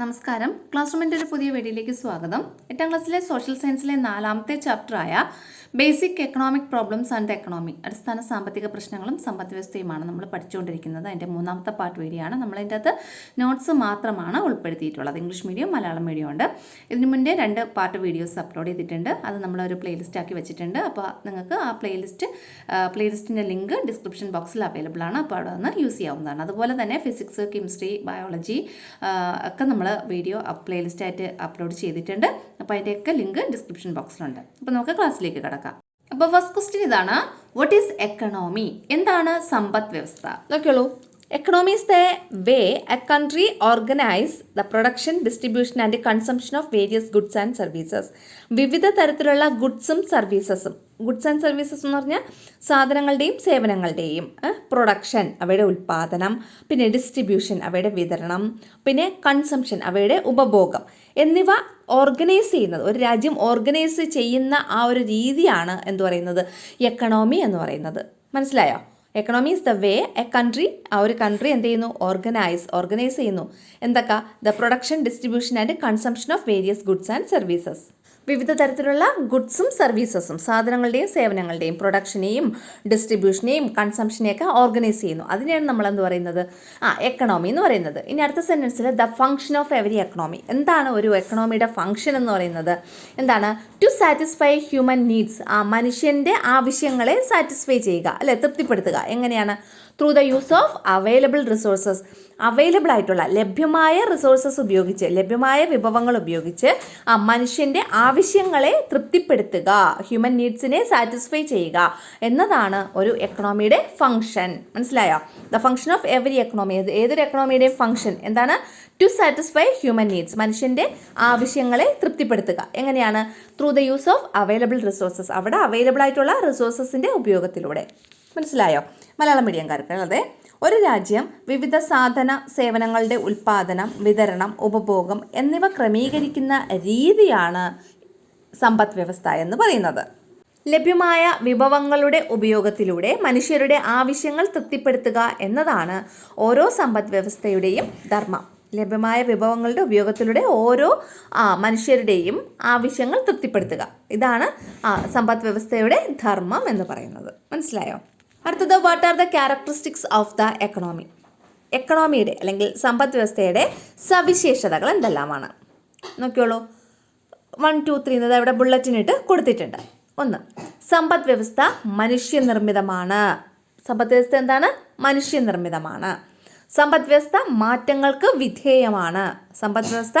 നമസ്കാരം. ക്ലാസ് റൂമിൻ്റെ ഒരു പുതിയ വീഡിയോയിലേക്ക് സ്വാഗതം. 8ാം ക്ലാസ്സിലെ സോഷ്യൽ സയൻസിലെ 4ാമത്തെ ചാപ്റ്ററായ basic economic problems and economy, അടിസ്ഥാന സാമ്പത്തിക പ്രശ്നങ്ങളും സമ്പദ് വ്യവസ്ഥയുമാണ് നമ്മൾ പഠിച്ചുകൊണ്ടിരിക്കുന്നത്. അതിൻ്റെ 3ാമത്തെ പാർട്ട് വീഡിയോ ആണ്. നമ്മളതിൻ്റെ അകത്ത് നോട്ട്സ് മാത്രമാണ് ഉൾപ്പെടുത്തിയിട്ടുള്ളത്. ഇംഗ്ലീഷ് മീഡിയം, മലയാളം മീഡിയം ഉണ്ട്. ഇതിനു മുന്നേ 2 പാർട്ട് വീഡിയോസ് അപ്ലോഡ് ചെയ്തിട്ടുണ്ട്. അത് നമ്മളൊരു പ്ലേലിസ്റ്റ് ആക്കി വെച്ചിട്ടുണ്ട്. അപ്പോൾ നിങ്ങൾക്ക് ആ പ്ലേലിസ്റ്റിൻ്റെ ലിങ്ക് ഡിസ്ക്രിപ്ഷൻ ബോക്സിൽ അവൈലബിൾ ആണ്. അപ്പോൾ അവിടെ നിന്ന് യൂസ് ചെയ്യാവുന്നതാണ്. അതുപോലെ തന്നെ ഫിസിക്സ്, കെമിസ്ട്രി, ബയോളജി ഒക്കെ നമ്മൾ വീഡിയോ പ്ലേലിസ്റ്റായിട്ട് അപ്ലോഡ് ചെയ്തിട്ടുണ്ട്. അപ്പോൾ അതിൻ്റെയൊക്കെ ലിങ്ക് ഡിസ്ക്രിപ്ഷൻ ബോക്സിലുണ്ട്. അപ്പോൾ നമുക്ക് ക്ലാസ്സിലേക്ക് കിടക്കാം. അപ്പോൾ ഫസ്റ്റ് ക്വസ്റ്റ്യൻ ഇതാണ്: വാട്ട് ഈസ് എക്കണോമി? എന്താണ് സമ്പദ് വ്യവസ്ഥ? നോക്കിയോളൂ. Economy is the way a country organize the production, distribution and consumption of various goods and services. വിവിധ തരത്തിലുള്ള ഗുഡ്സും സർവീസസും. ഗുഡ്സ് ആൻഡ് സർവീസസ് എന്ന് പറഞ്ഞാൽ സാധനങ്ങളുടെയും സേവനങ്ങളുടെയും പ്രൊഡക്ഷൻ, അവയുടെ ഉൽപ്പാദനം, പിന്നെ ഡിസ്ട്രിബ്യൂഷൻ, അവയുടെ വിതരണം, പിന്നെ കൺസംഷൻ, അവയുടെ ഉപഭോഗം എന്നിവ ഓർഗനൈസ് ചെയ്യുന്നത്, ഒരു രാജ്യം ഓർഗനൈസ് ചെയ്യുന്ന ആ ഒരു രീതിയാണ് എന്ത് പറയുന്നത്, എക്കണോമി എന്ന് പറയുന്നത്. മനസ്സിലായോ? Economy is the way A country, ആ ഒരു കൺട്രി എന്ത് ചെയ്യുന്നു, ഓർഗനൈസ് ചെയ്യുന്നു. എന്തൊക്കെ? The production, distribution and consumption of various goods and services. വിവിധ തരത്തിലുള്ള ഗുഡ്സും സർവീസസും, സാധനങ്ങളുടെയും സേവനങ്ങളുടെയും പ്രൊഡക്ഷനെയും ഡിസ്ട്രിബ്യൂഷനെയും കൺസംഷനെയൊക്കെ ഓർഗനൈസ് ചെയ്യുന്നു. അതിനെയാണ് നമ്മൾ എന്ത് പറയുന്നത്, എക്കണോമി എന്ന് പറയുന്നത്. ഇനി അടുത്ത സെൻറ്റൻസിൽ the function of every economy. എന്താണ് ഒരു എക്കണോമിയുടെ ഫംഗ്ഷൻ എന്ന് പറയുന്നത്? എന്താണ്? ടു സാറ്റിസ്ഫൈ ഹ്യൂമൻ നീഡ്സ്, ആ മനുഷ്യൻ്റെ ആവശ്യങ്ങളെ സാറ്റിസ്ഫൈ ചെയ്യുക, അല്ലെ, തൃപ്തിപ്പെടുത്തുക. എങ്ങനെയാണ്? Through the use of available resources, available ആയിട്ടുള്ള ലഭ്യമായ റിസോഴ്സസ് ഉപയോഗിച്ച്, ലഭ്യമായ വിഭവങ്ങൾ ഉപയോഗിച്ച് ആ മനുഷ്യൻ്റെ ആവശ്യങ്ങളെ തൃപ്തിപ്പെടുത്തുക, ഹ്യൂമൻ നീഡ്സിനെ സാറ്റിസ്ഫൈ ചെയ്യുക എന്നതാണ് ഒരു എക്കണോമിയുടെ ഫംഗ്ഷൻ. മനസ്സിലായോ? The function of every economy, ഏതൊരു എക്കണോമിയുടെയും ഫംഗ്ഷൻ എന്താണ്? ടു സാറ്റിസ്ഫൈ ഹ്യൂമൻ നീഡ്സ്, മനുഷ്യൻ്റെ ആവശ്യങ്ങളെ തൃപ്തിപ്പെടുത്തുക. എങ്ങനെയാണ്? Through the use of available resources, അവിടെ അവൈലബിൾ ആയിട്ടുള്ള റിസോഴ്സസിൻ്റെ ഉപയോഗത്തിലൂടെ. മനസ്സിലായോ? മലയാളം മീഡിയംകാർക്ക്. അതെ, ഒരു രാജ്യം വിവിധ സാധന സേവനങ്ങളുടെ ഉൽപ്പാദനം, വിതരണം, ഉപഭോഗം എന്നിവ ക്രമീകരിക്കുന്ന രീതിയാണ് സമ്പദ് വ്യവസ്ഥ എന്ന് പറയുന്നത്. ലഭ്യമായ വിഭവങ്ങളുടെ ഉപയോഗത്തിലൂടെ മനുഷ്യരുടെ ആവശ്യങ്ങൾ തൃപ്തിപ്പെടുത്തുക എന്നതാണ് ഓരോ സമ്പദ് വ്യവസ്ഥയുടെയും ധർമ്മം. ലഭ്യമായ വിഭവങ്ങളുടെ ഉപയോഗത്തിലൂടെ ഓരോ മനുഷ്യരുടെയും ആവശ്യങ്ങൾ തൃപ്തിപ്പെടുത്തുക, ഇതാണ് സമ്പദ് വ്യവസ്ഥയുടെ ധർമ്മം എന്ന് പറയുന്നത്. മനസ്സിലായോ? അടുത്തത്, what are the characteristics of the economy? എക്കണോമിയുടെ അല്ലെങ്കിൽ സമ്പദ് വ്യവസ്ഥയുടെ സവിശേഷതകൾ എന്തെല്ലാമാണ്? നോക്കിയോളൂ. 1, 2, 3 എന്നത് അവിടെ ബുള്ളറ്റിനിട്ട് കൊടുത്തിട്ടുണ്ട്. 1, സമ്പദ് വ്യവസ്ഥ മനുഷ്യനിർമ്മിതമാണ്. സമ്പദ് വ്യവസ്ഥ എന്താണ്? മനുഷ്യനിർമ്മിതമാണ്. സമ്പദ് വ്യവസ്ഥ മാറ്റങ്ങൾക്ക് വിധേയമാണ്. സമ്പദ് വ്യവസ്ഥ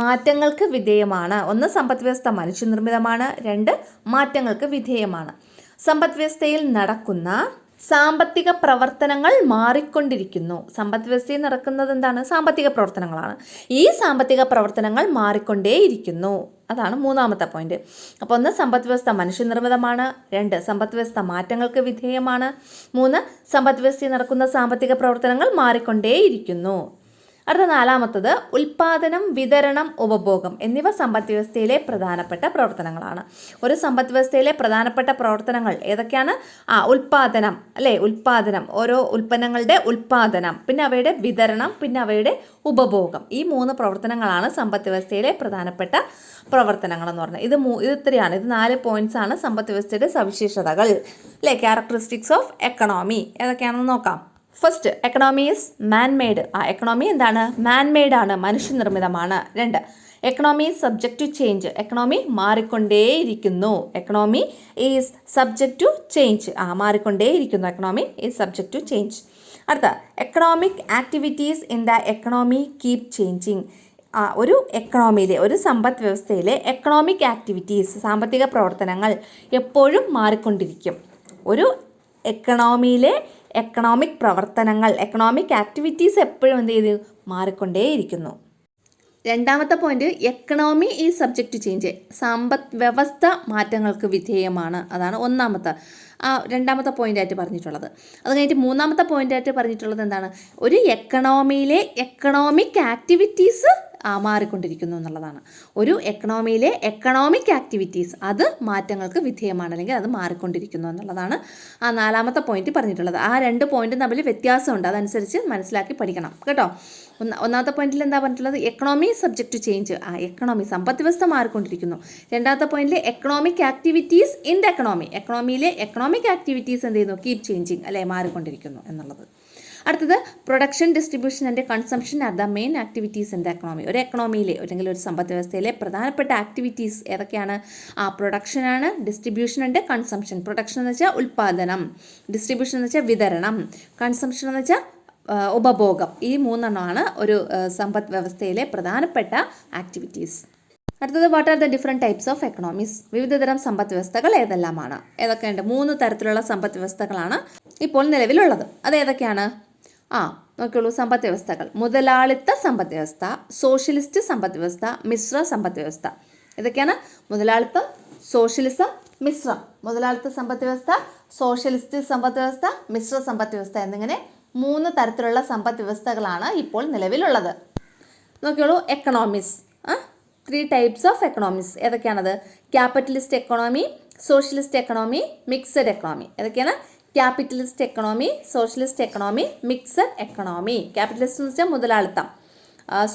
മാറ്റങ്ങൾക്ക് വിധേയമാണ്. 1, സമ്പദ് വ്യവസ്ഥ മനുഷ്യനിർമ്മിതമാണ്. 2, മാറ്റങ്ങൾക്ക് വിധേയമാണ്. സമ്പദ് വ്യവസ്ഥയിൽ നടക്കുന്ന സാമ്പത്തിക പ്രവർത്തനങ്ങൾ മാറിക്കൊണ്ടിരിക്കുന്നു. സമ്പദ് വ്യവസ്ഥയിൽ നടക്കുന്നത് എന്താണ്? സാമ്പത്തിക പ്രവർത്തനങ്ങളാണ്. ഈ സാമ്പത്തിക പ്രവർത്തനങ്ങൾ മാറിക്കൊണ്ടേയിരിക്കുന്നു. അതാണ് 3ാമത്തെ പോയിന്റ്. അപ്പോൾ 1, സമ്പദ് വ്യവസ്ഥ മനുഷ്യനിർമ്മിതമാണ്. 2, സമ്പദ് വ്യവസ്ഥ മാറ്റങ്ങൾക്ക് വിധേയമാണ്. 3, സമ്പദ് വ്യവസ്ഥയിൽ നടക്കുന്ന സാമ്പത്തിക പ്രവർത്തനങ്ങൾ മാറിക്കൊണ്ടേയിരിക്കുന്നു. അടുത്ത 4ാമത്തത്, ഉൽപ്പാദനം, വിതരണം, ഉപഭോഗം എന്നിവ സമ്പദ് വ്യവസ്ഥയിലെ പ്രധാനപ്പെട്ട പ്രവർത്തനങ്ങളാണ്. ഒരു സമ്പദ് വ്യവസ്ഥയിലെ പ്രധാനപ്പെട്ട പ്രവർത്തനങ്ങൾ ഏതൊക്കെയാണ്? ഉൽപ്പാദനം, അല്ലേ, ഉൽപ്പാദനം, ഓരോ ഉൽപ്പന്നങ്ങളുടെ ഉൽപ്പാദനം, പിന്നെ അവയുടെ വിതരണം, പിന്നെ അവയുടെ ഉപഭോഗം. ഈ 3 പ്രവർത്തനങ്ങളാണ് സമ്പദ് വ്യവസ്ഥയിലെ പ്രധാനപ്പെട്ട പ്രവർത്തനങ്ങൾ എന്ന് പറഞ്ഞാൽ. ഇത് ഇത്രയാണ്. ഇത് 4 പോയിന്റ്സ് ആണ് സമ്പദ് വ്യവസ്ഥയുടെ സവിശേഷതകൾ, അല്ലേ, ക്യാരക്ടറിസ്റ്റിക്സ് ഓഫ് എക്കണോമി. ഏതൊക്കെയാണെന്ന് നോക്കാം. First, economy is man made. Economy എന്താണ്? മാൻ മെയ്ഡ് ആണ്, മനുഷ്യനിർമ്മിതമാണ്. 2, economy is subject to change. Economy മാറിക്കൊണ്ടേയിരിക്കുന്നു. Economy is subject to change. മാറിക്കൊണ്ടേയിരിക്കുന്നു. Economy is subject to change. അടുത്ത, economic activities in the economy keep changing. ഒരു എക്കണോമിയിലെ, ഒരു സമ്പദ് വ്യവസ്ഥയിലെ എക്കണോമിക് ആക്ടിവിറ്റീസ്, സാമ്പത്തിക പ്രവർത്തനങ്ങൾ എപ്പോഴും മാറിക്കൊണ്ടിരിക്കും. ഒരു എക്കണോമിയിലെ എക്കണോമിക് പ്രവർത്തനങ്ങൾ, എക്കണോമിക് ആക്ടിവിറ്റീസ് എപ്പോഴും എന്ത് ചെയ്ത് മാറിക്കൊണ്ടേയിരിക്കുന്നു. 2ാമത്തെ പോയിന്റ്, എക്കണോമി ഈ സബ്ജക്റ്റ് ടു ചേഞ്ച്. സമ്പദ് വ്യവസ്ഥ മാറ്റങ്ങൾക്ക് വിധേയമാണ്. അതാണ് 1ാമത്തെ 2ാമത്തെ പോയിൻ്റായിട്ട് പറഞ്ഞിട്ടുള്ളത്. അത് കഴിഞ്ഞിട്ട് 3ാമത്തെ പോയിൻ്റായിട്ട് പറഞ്ഞിട്ടുള്ളത് എന്താണ്? ഒരു എക്കണോമിയിലെ എക്കണോമിക് ആക്ടിവിറ്റീസ് മാറിക്കൊണ്ടിരിക്കുന്നു എന്നുള്ളതാണ്. ഒരു എക്കണോമിയിലെ എക്കണോമിക് ആക്ടിവിറ്റീസ് അത് മാറ്റങ്ങൾക്ക് വിധേയമാണ്, അല്ലെങ്കിൽ അത് മാറിക്കൊണ്ടിരിക്കുന്നു എന്നുള്ളതാണ് 4ാമത്തെ പോയിന്റ് പറഞ്ഞിട്ടുള്ളത്. ആ 2 പോയിന്റും തമ്മിൽ വ്യത്യാസമുണ്ട്, അതനുസരിച്ച് മനസ്സിലാക്കി പഠിക്കണം കേട്ടോ. ഒന്നാമത്തെ പോയിന്റിൽ എന്താ പറഞ്ഞിട്ടുള്ളത്? Economy subject to change. Economy സമ്പദ് വ്യവസ്ഥ മാറിക്കൊണ്ടിരിക്കുന്നു. രണ്ടാമത്തെ പോയിന്റിൽ economic activities in the economy. എക്കണോമിയിലെ എക്കണോമിക് ആക്ടിവിറ്റീസ് എന്ത് ചെയ്യുന്നു? കീപ് ചേഞ്ചിങ്, അല്ലെ, മാറിക്കൊണ്ടിരിക്കുന്നു എന്നുള്ളത്. അടുത്തത് production, distribution and consumption are the main activities in the economy. ഒരു എക്കണോമിയിലെ അല്ലെങ്കിൽ ഒരു സമ്പദ് വ്യവസ്ഥയിലെ പ്രധാനപ്പെട്ട ആക്ടിവിറ്റീസ് ഏതൊക്കെയാണ്? പ്രൊഡക്ഷനാണ്, ഡിസ്ട്രിബ്യൂഷൻ ഉണ്ട്, കൺസംഷൻ. പ്രൊഡക്ഷൻ എന്ന് വെച്ചാൽ ഉൽപ്പാദനം, ഡിസ്ട്രിബ്യൂഷൻ എന്ന് വെച്ചാൽ വിതരണം, കൺസംഷൻ എന്ന് വെച്ചാൽ ഉപഭോഗം. ഈ മൂന്നെണ്ണമാണ് ഒരു സമ്പദ് വ്യവസ്ഥയിലെ പ്രധാനപ്പെട്ട ആക്ടിവിറ്റീസ്. അടുത്തത് what are the different types of economies. വിവിധതരം സമ്പദ് വ്യവസ്ഥകൾ ഏതെല്ലാമാണ്? ഏതൊക്കെയുണ്ട്? 3 തരത്തിലുള്ള സമ്പദ് വ്യവസ്ഥകളാണ് ഇപ്പോൾ നിലവിലുള്ളത്. അത് ഏതൊക്കെയാണ്? നോക്കിയുള്ളൂ. സമ്പദ് വ്യവസ്ഥകൾ: മുതലാളിത്ത സമ്പദ് വ്യവസ്ഥ, സോഷ്യലിസ്റ്റ് സമ്പദ് വ്യവസ്ഥ, മിശ്ര സമ്പദ് വ്യവസ്ഥ. ഇതൊക്കെയാണ് മുതലാളിത്തം, സോഷ്യലിസം, മിശ്രം. മുതലാളിത്ത സമ്പദ് വ്യവസ്ഥ, സോഷ്യലിസ്റ്റ് സമ്പദ് വ്യവസ്ഥ, മിശ്ര സമ്പദ് വ്യവസ്ഥ എന്നിങ്ങനെ 3 തരത്തിലുള്ള സമ്പദ് വ്യവസ്ഥകളാണ് ഇപ്പോൾ നിലവിലുള്ളത്. നോക്കിയോളൂ. Economies, 3 types of economies. ഏതൊക്കെയാണത്? Capitalist economy, socialist economy, mixed economy. ഏതൊക്കെയാണ്? Capitalist economy, socialist economy, mixed economy. Capitalist എന്ന് വെച്ചാൽ മുതലാളിത്തം,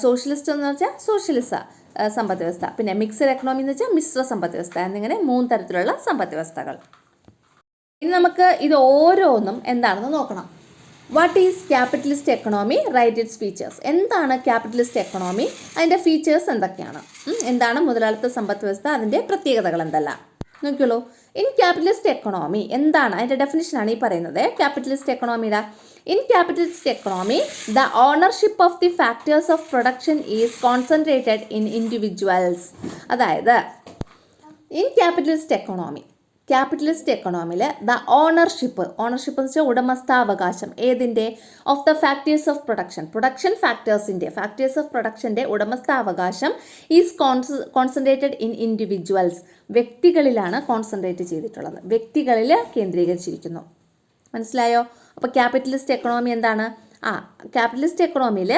സോഷ്യലിസ്റ്റ് എന്ന് വെച്ചാൽ സോഷ്യലിസ സമ്പദ് വ്യവസ്ഥ, പിന്നെ മിക്സഡ് എക്കണോമി എന്ന് വെച്ചാൽ മിശ്ര സമ്പദ് വ്യവസ്ഥ എന്നിങ്ങനെ 3 തരത്തിലുള്ള സമ്പദ് വ്യവസ്ഥകൾ. ഇനി നമുക്ക് ഇത് ഓരോന്നും എന്താണെന്ന് നോക്കണം. What is capitalist economy? Right its features. എന്താണ് ക്യാപിറ്റലിസ്റ്റ് എക്കണോമി? അതിൻ്റെ ഫീച്ചേഴ്സ് എന്തൊക്കെയാണ്? എന്താണ് മുതലാളിത്ത സമ്പദ് വ്യവസ്ഥ? അതിൻ്റെ പ്രത്യേകതകൾ എന്തെല്ലാം? നോക്കിയോളൂ. ഇൻ ക്യാപിറ്റലിസ്റ്റ് എക്കണോമി എന്താണ്? അതിൻ്റെ ഡെഫിനിഷനാണ് ഈ പറയുന്നത്. ക്യാപിറ്റലിസ്റ്റ് എക്കണോമിയുടെ in capitalist economy the ownership of the factors of production is concentrated in individuals. അതായത് ഇൻ ക്യാപിറ്റലിസ്റ്റ് എക്കണോമിയിൽ ദ ഓണർഷിപ്പ് എന്ന് വെച്ചാൽ ഉടമസ്ഥാവകാശം. ഏതിൻ്റെ? Of the factors of production factors of പ്രൊഡക്ഷൻ്റെ ഉടമസ്ഥാവകാശം ഈസ് കോൺസെൻട്രേറ്റഡ് ഇൻ ഇൻഡിവിജ്വൽസ്. വ്യക്തികളിലാണ് കോൺസെൻട്രേറ്റ് ചെയ്തിട്ടുള്ളത്, വ്യക്തികളിൽ കേന്ദ്രീകരിച്ചിരിക്കുന്നു. മനസ്സിലായോ? അപ്പോൾ ക്യാപിറ്റലിസ്റ്റ് എക്കണോമി എന്താണ്? ക്യാപിറ്റലിസ്റ്റ് എക്കണോമിയിൽ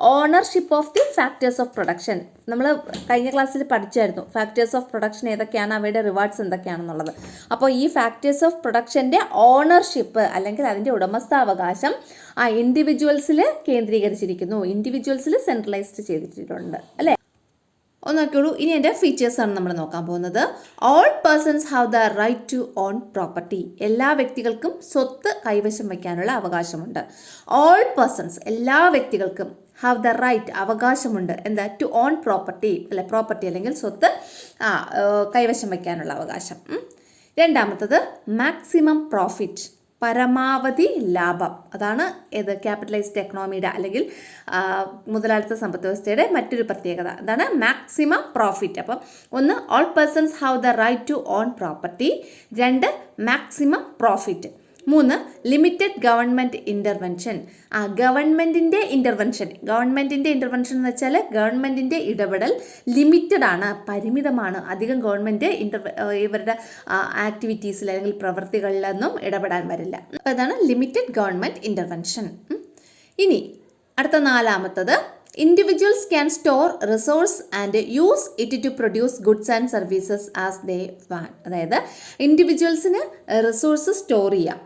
ownership of the factors of production. നമ്മൾ കഴിഞ്ഞ ക്ലാസ്സിൽ പഠിച്ചായിരുന്നു ഫാക്ടേഴ്സ് ഓഫ് പ്രൊഡക്ഷൻ ഏതൊക്കെയാണ്, അവയുടെ റിവാർഡ്സ് എന്തൊക്കെയാണെന്നുള്ളത്. അപ്പോൾ ഈ ഫാക്ടേഴ്സ് ഓഫ് പ്രൊഡക്ഷൻ്റെ ഓണർഷിപ്പ് അല്ലെങ്കിൽ അതിൻ്റെ ഉടമസ്ഥാവകാശം ഇൻഡിവിജ്വൽസിൽ കേന്ദ്രീകരിച്ചിരിക്കുന്നു, ഇൻഡിവിജ്വൽസിൽ സെൻട്രലൈസ്ഡ് ചെയ്തിട്ടുണ്ട്, അല്ലേ? ഒന്ന് നോക്കിയോളൂ. ഇനി എൻ്റെ ഫീച്ചേഴ്സാണ് നമ്മൾ നോക്കാൻ പോകുന്നത്. All persons have the right to own property. എല്ലാ വ്യക്തികൾക്കും സ്വത്ത് കൈവശം വയ്ക്കാനുള്ള അവകാശമുണ്ട്. ഓൾ പേഴ്സൺസ്, എല്ലാ വ്യക്തികൾക്കും, ഹാവ് ദ റൈറ്റ്, അവകാശമുണ്ട്. എന്താ? ടു ഓൺ പ്രോപ്പർട്ടി, അല്ലെ, പ്രോപ്പർട്ടി അല്ലെങ്കിൽ സ്വത്ത് കൈവശം വയ്ക്കാനുള്ള അവകാശം. രണ്ടാമത്തത് മാക്സിമം പ്രോഫിറ്റ്, പരമാവധി ലാഭം. അതാണ് ഏത്? ക്യാപിറ്റലൈസ്ഡ് എക്കണോമിയുടെ അല്ലെങ്കിൽ മുതലാളിത്ത സമ്പദ് വ്യവസ്ഥയുടെ മറ്റൊരു പ്രത്യേകത. അതാണ് മാക്സിമം പ്രോഫിറ്റ്. അപ്പം ഒന്ന്, all persons have the right to own property. 2, maximum profit. 3, limited government intervention. ഗവൺമെൻറ്റിൻ്റെ ഇൻ്റർവെൻഷൻ എന്ന് വെച്ചാൽ ഗവൺമെൻറ്റിൻ്റെ ഇടപെടൽ ലിമിറ്റഡ് ആണ്, പരിമിതമാണ്. അധികം ഗവൺമെൻറ് ഇവരുടെ ആക്ടിവിറ്റീസിൽ അല്ലെങ്കിൽ പ്രവൃത്തികളിലൊന്നും ഇടപെടാൻ വരില്ല. അപ്പോൾ അതാണ് ലിമിറ്റഡ് ഗവൺമെൻറ് ഇൻ്റർവെൻഷൻ. ഇനി അടുത്ത 4-മത്തത്, individuals can store resource and use it to produce goods and services as they want. അതായത് ഇൻഡിവിജ്വൽസിന് റിസോഴ്സ് സ്റ്റോർ ചെയ്യാം,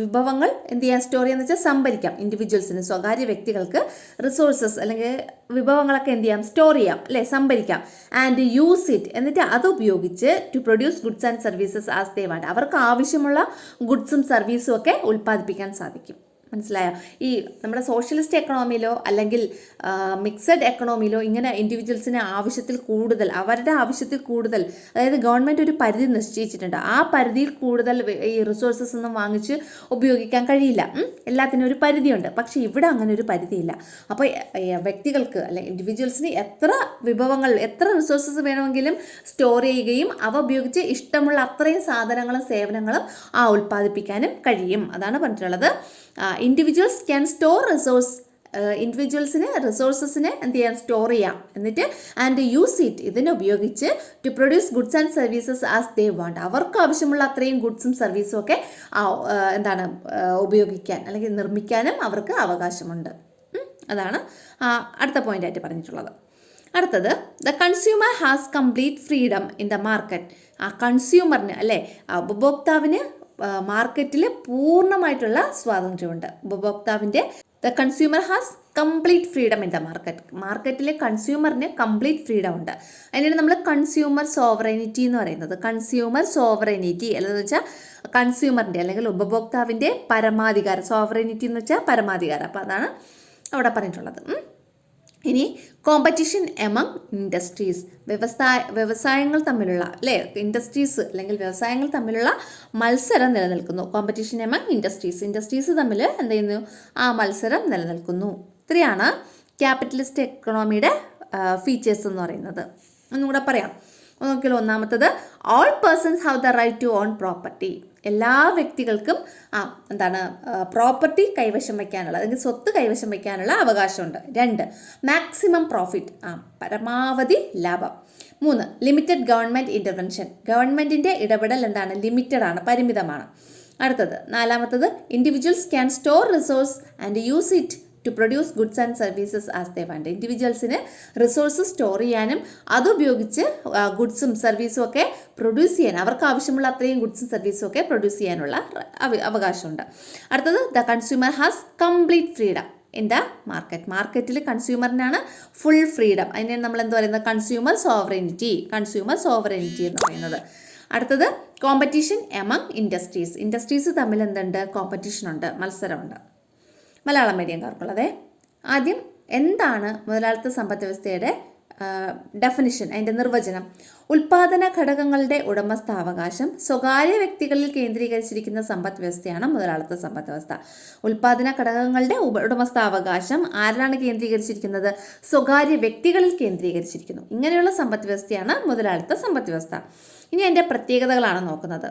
വിഭവങ്ങൾ എന്ത് ചെയ്യാൻ? സ്റ്റോർ ചെയ്യാന്ന് വെച്ചാൽ സംഭരിക്കാം. ഇൻഡിവിജ്വൽസിന്, സ്വകാര്യ വ്യക്തികൾക്ക് റിസോഴ്സസ് അല്ലെങ്കിൽ വിഭവങ്ങളൊക്കെ എന്ത് ചെയ്യാം? സ്റ്റോർ ചെയ്യാം, അല്ലേ, സംഭരിക്കാം. ആൻഡ് യൂസ് ഇറ്റ്, എന്നിട്ട് അത് ഉപയോഗിച്ച് to produce goods and services as they want. അവർക്ക് ആവശ്യമുള്ള ഗുഡ്സും സർവീസും ഒക്കെ ഉൽപ്പാദിപ്പിക്കാൻ സാധിക്കും. മനസ്സിലായോ? ഈ നമ്മുടെ സോഷ്യലിസ്റ്റ് എക്കണോമിയിലോ അല്ലെങ്കിൽ മിക്സഡ് എക്കണോമിയിലോ ഇങ്ങനെ ഇൻഡിവിജ്വൽസിന് അവരുടെ ആവശ്യത്തിൽ കൂടുതൽ, അതായത് ഗവൺമെൻറ് ഒരു പരിധി നിശ്ചയിച്ചിട്ടുണ്ട്, ആ പരിധിയിൽ കൂടുതൽ ഈ റിസോഴ്സസ് ഒന്നും വാങ്ങിച്ച് ഉപയോഗിക്കാൻ കഴിയില്ല. എല്ലാത്തിനും ഒരു പരിധിയുണ്ട്. പക്ഷേ ഇവിടെ അങ്ങനെ ഒരു പരിധിയില്ല. അപ്പോൾ വ്യക്തികൾക്ക് അല്ലെങ്കിൽ ഇൻഡിവിജ്വൽസിന് എത്ര വിഭവങ്ങൾ, എത്ര റിസോഴ്സസ് വേണമെങ്കിലും സ്റ്റോർ ചെയ്യുകയും അവ ഉപയോഗിച്ച് ഇഷ്ടമുള്ള അത്രയും സാധനങ്ങളും സേവനങ്ങളും ഉൽപ്പാദിപ്പിക്കാനും കഴിയും. അതാണ് പറഞ്ഞിട്ടുള്ളത്. Individuals can store resource. ഇൻഡിവിജ്വൽസിന് റിസോഴ്സസിനെ എന്ത് ചെയ്യാൻ? സ്റ്റോർ ചെയ്യാം. എന്നിട്ട് ആൻഡ് യൂസ് ഇറ്റ്, ഇതിനെ ഉപയോഗിച്ച് to produce goods and services as they want. അവർക്ക് ആവശ്യമുള്ള അത്രയും ഗുഡ്സും സർവീസും ഒക്കെ ഉപയോഗിക്കാൻ അല്ലെങ്കിൽ നിർമ്മിക്കാനും അവർക്ക് അവകാശമുണ്ട്. അതാണ് അടുത്ത പോയിൻ്റായിട്ട് പറഞ്ഞിട്ടുള്ളത്. അടുത്തത്, the consumer has complete freedom in the market. കൺസ്യൂമറിന്, അല്ലേ, ഉപഭോക്താവിന് മാർക്കറ്റിൽ പൂർണ്ണമായിട്ടുള്ള സ്വാതന്ത്ര്യമുണ്ട്. ഉപഭോക്താവിൻ്റെ the consumer has complete freedom in the മാർക്കറ്റിലെ കൺസ്യൂമറിന് കംപ്ലീറ്റ് ഫ്രീഡം ഉണ്ട്. അതിനാണ് നമ്മൾ കൺസ്യൂമർ സോവറൈനിറ്റി എന്ന് പറയുന്നത്. കൺസ്യൂമർ സോവറൈനിറ്റി അല്ലെന്ന് വെച്ചാൽ കൺസ്യൂമറിൻ്റെ അല്ലെങ്കിൽ ഉപഭോക്താവിൻ്റെ പരമാധികാരം. സോവറൈനിറ്റി എന്ന് വെച്ചാൽ പരമാധികാരം. അപ്പോൾ അതാണ് അവിടെ പറഞ്ഞിട്ടുള്ളത്. ഇനി കോമ്പറ്റീഷൻ എമംഗ് ഇൻഡസ്ട്രീസ്, വ്യവസായങ്ങൾ തമ്മിലുള്ള ഇൻഡസ്ട്രീസ് അല്ലെങ്കിൽ വ്യവസായങ്ങൾ തമ്മിലുള്ള മത്സരം നിലനിൽക്കുന്നു. കോമ്പറ്റീഷൻ എമംഗ് ഇൻഡസ്ട്രീസ് തമ്മിൽ എന്ത് ചെയ്യുന്നു? ആ മത്സരം നിലനിൽക്കുന്നു. ഇത്രയാണ് ക്യാപിറ്റലിസ്റ്റ് എക്കണോമിയുടെ ഫീച്ചേഴ്സ് എന്ന് പറയുന്നത്. ഒന്നുകൂടെ പറയാം, നോക്കിയാലോ. ഒന്നാമത്തത്, all persons have the right to own property. എല്ലാ വ്യക്തികൾക്കും പ്രോപ്പർട്ടി കൈവശം വയ്ക്കാനുള്ള അല്ലെങ്കിൽ സ്വത്ത് കൈവശം വയ്ക്കാനുള്ള അവകാശമുണ്ട്. 2, മാക്സിമം പ്രോഫിറ്റ്, പരമാവധി ലാഭം. 3, ലിമിറ്റഡ് ഗവൺമെൻറ് ഇൻ്റർവെൻഷൻ. ഗവൺമെൻറ്റിൻ്റെ ഇടപെടൽ ലിമിറ്റഡ് ആണ്, പരിമിതമാണ്. അടുത്തത് 4, individuals can store resource and use it to produce goods and services as they want. ഇൻഡിവിജ്വൽസിന് റിസോഴ്സ് സ്റ്റോർ ചെയ്യാനും അതുപയോഗിച്ച് ഗുഡ്സും സർവീസും ഒക്കെ പ്രൊഡ്യൂസ് ചെയ്യാൻ, അവർക്ക് ആവശ്യമുള്ള അത്രയും ഗുഡ്സും സർവീസും ഒക്കെ പ്രൊഡ്യൂസ് ചെയ്യാനുള്ള അവകാശമുണ്ട്. അടുത്തത്, the consumer has complete freedom in the മാർക്കറ്റിൽ കൺസ്യൂമറിനാണ് ഫുൾ ഫ്രീഡം. അതിനെ നമ്മൾ എന്താ പറയുന്നത്? കൺസ്യൂമർ സോവറൈനിറ്റി എന്ന് പറയുന്നത്. അടുത്തത്, കോമ്പറ്റീഷൻ എമംഗ് ഇൻഡസ്ട്രീസ് തമ്മിൽ എന്തുണ്ട്? കോമ്പറ്റീഷൻ ഉണ്ട്, മത്സരമുണ്ട്. മലയാളം മീഡിയംകാർക്കുള്ളത്. ആദ്യം എന്താണ് മുതലാളിത്ത സമ്പദ് വ്യവസ്ഥയുടെ ഡെഫിനിഷൻ, അതിൻ്റെ നിർവചനം? ഉൽപാദന ഘടകങ്ങളുടെ ഉടമസ്ഥാവകാശം സ്വകാര്യ വ്യക്തികളിൽ കേന്ദ്രീകരിച്ചിരിക്കുന്ന സമ്പദ് വ്യവസ്ഥയാണ് മുതലാളിത്ത സമ്പദ് വ്യവസ്ഥ. ഉൽപാദന ഘടകങ്ങളുടെ ഉടമസ്ഥാവകാശം ആരിലാണ് കേന്ദ്രീകരിച്ചിരിക്കുന്നത്? സ്വകാര്യ വ്യക്തികളിൽ കേന്ദ്രീകരിച്ചിരിക്കുന്നു. ഇങ്ങനെയുള്ള സമ്പദ് വ്യവസ്ഥയാണ് മുതലാളിത്ത സമ്പദ് വ്യവസ്ഥ. ഇനി അതിൻ്റെ പ്രത്യേകതകളാണ് നോക്കുന്നത്.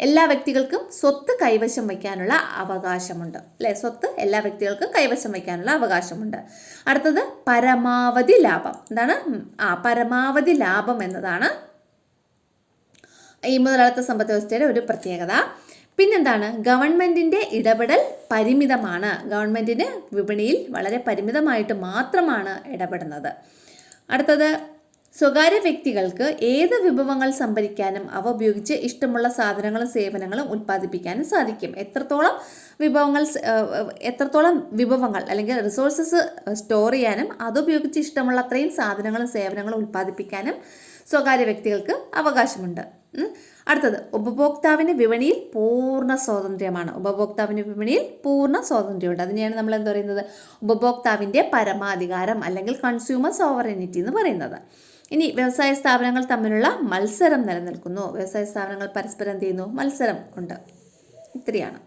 എല്ലാ വ്യക്തികൾക്കും സ്വത്ത് കൈവശം വയ്ക്കാനുള്ള അവകാശമുണ്ട്. സ്വത്ത് എല്ലാ വ്യക്തികൾക്കും കൈവശം വയ്ക്കാനുള്ള അവകാശമുണ്ട്. അടുത്തത്, പരമാവധി ലാഭം. എന്താണ്? പരമാവധി ലാഭം എന്നതാണ് ഈ മുതലാളിത്ത സമ്പദ് വ്യവസ്ഥയുടെ ഒരു പ്രത്യേകത. പിന്നെന്താണ്? ഗവൺമെൻറ്റിൻ്റെ ഇടപെടൽ പരിമിതമാണ്. ഗവൺമെൻറ്റിന് വിപണിയിൽ വളരെ പരിമിതമായിട്ട് മാത്രമാണ് ഇടപെടുന്നത്. അടുത്തത്, സ്വകാര്യ വ്യക്തികൾക്ക് ഏത് വിഭവങ്ങൾ സംഭരിക്കാനും അവ ഉപയോഗിച്ച് ഇഷ്ടമുള്ള സാധനങ്ങളും സേവനങ്ങളും ഉൽപ്പാദിപ്പിക്കാനും സാധിക്കും. എത്രത്തോളം വിഭവങ്ങൾ അല്ലെങ്കിൽ റിസോഴ്സസ് സ്റ്റോർ ചെയ്യാനും അതുപയോഗിച്ച് ഇഷ്ടമുള്ള അത്രയും സാധനങ്ങളും സേവനങ്ങളും ഉൽപ്പാദിപ്പിക്കാനും സ്വകാര്യ വ്യക്തികൾക്ക് അവകാശമുണ്ട്. അടുത്തത്, ഉപഭോക്താവിന് വിപണിയിൽ പൂർണ്ണ സ്വാതന്ത്ര്യമാണ്. അതിനെയാണ് നമ്മൾ എന്താ പറയുന്നത്? ഉപഭോക്താവിൻ്റെ പരമാധികാരം അല്ലെങ്കിൽ കൺസ്യൂമർ സോവറിനിറ്റി എന്ന് പറയുന്നത്. ഇനി വ്യവസായ സ്ഥാപനങ്ങൾ തമ്മിലുള്ള മത്സരം നിലനിൽക്കുന്നു. വ്യവസായ സ്ഥാപനങ്ങൾ പരസ്പരം എന്ത് ചെയ്യുന്നു? മത്സരം ഉണ്ട്. ഇത്രയാണ്.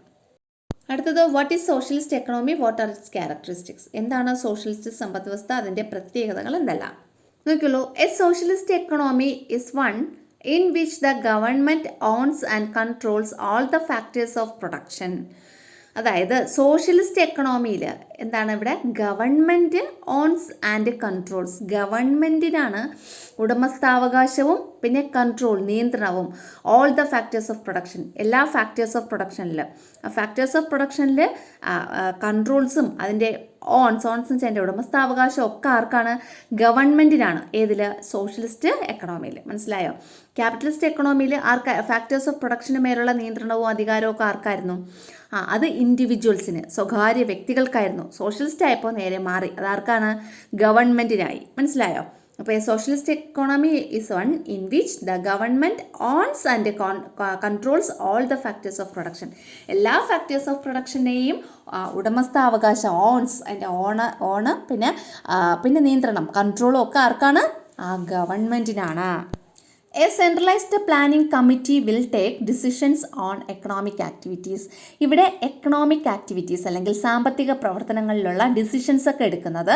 അടുത്തത്, what is socialist economy, what are its characteristics? എന്താണ് സോഷ്യലിസ്റ്റ് സമ്പദ് വ്യവസ്ഥ, അതിൻ്റെ പ്രത്യേകതകൾ എന്തെല്ലാം നോക്കിയുള്ളൂ. A socialist economy is one in which the government owns and controls all the factors of production. അതായത് സോഷ്യലിസ്റ്റ് എക്കണോമിയിൽ എന്താണ്? ഇവിടെ ഗവൺമെൻറ് ഓൺസ് ആൻഡ് കൺട്രോൾസ്. ഗവൺമെൻറ്റിനാണ് ഉടമസ്ഥാവകാശവും പിന്നെ കൺട്രോൾ, നിയന്ത്രണവും. All the factors of production, എല്ലാ ഫാക്ടേഴ്സ് ഓഫ് പ്രൊഡക്ഷനിൽ കൺട്രോൾസും അതിൻ്റെ ഓൺസ് എന്ന് വെച്ചാൽ അതിൻ്റെ ഉടമസ്ഥാവകാശം ഒക്കെ ആർക്കാണ്? ഗവൺമെൻറ്റിനാണ്. ഏതിൽ? സോഷ്യലിസ്റ്റ് എക്കണോമിയിൽ. മനസ്സിലായോ? ക്യാപിറ്റലിസ്റ്റ് എക്കണോമിയിൽ ഫാക്ടേഴ്സ് ഓഫ് പ്രൊഡക്ഷന് മേലുള്ള നിയന്ത്രണവും അധികാരവും ഒക്കെ ആർക്കായിരുന്നു? അത് ഇൻഡിവിജ്വൽസിന്, സ്വകാര്യ വ്യക്തികൾക്കായിരുന്നു. സോഷ്യലിസ്റ്റ് ആയപ്പോൾ നേരെ മാറി, അതാർക്കാണ്? ഗവൺമെൻറ്റിനായി. മനസ്സിലായോ? അപ്പോൾ socialist economy is one in which the government owns and controls all the factors of production. എല്ലാ ഫാക്ടേഴ്സ് ഓഫ് പ്രൊഡക്ഷനെയും ഉടമസ്ഥാവകാശം, ഓൺസ്, അതിൻ്റെ ഓണ് പിന്നെ നിയന്ത്രണം, കൺട്രോളും ഒക്കെ ആർക്കാണ്? ഗവൺമെൻറ്റിനാണ്. A centralized planning committee will take decisions on economic activities. ഇവിടെ എക്കണോമിക് ആക്ടിവിറ്റീസ് അല്ലെങ്കിൽ സാമ്പത്തിക പ്രവർത്തനങ്ങളിലുള്ള ഡിസിഷൻസ് ഒക്കെ എടുക്കുന്നത്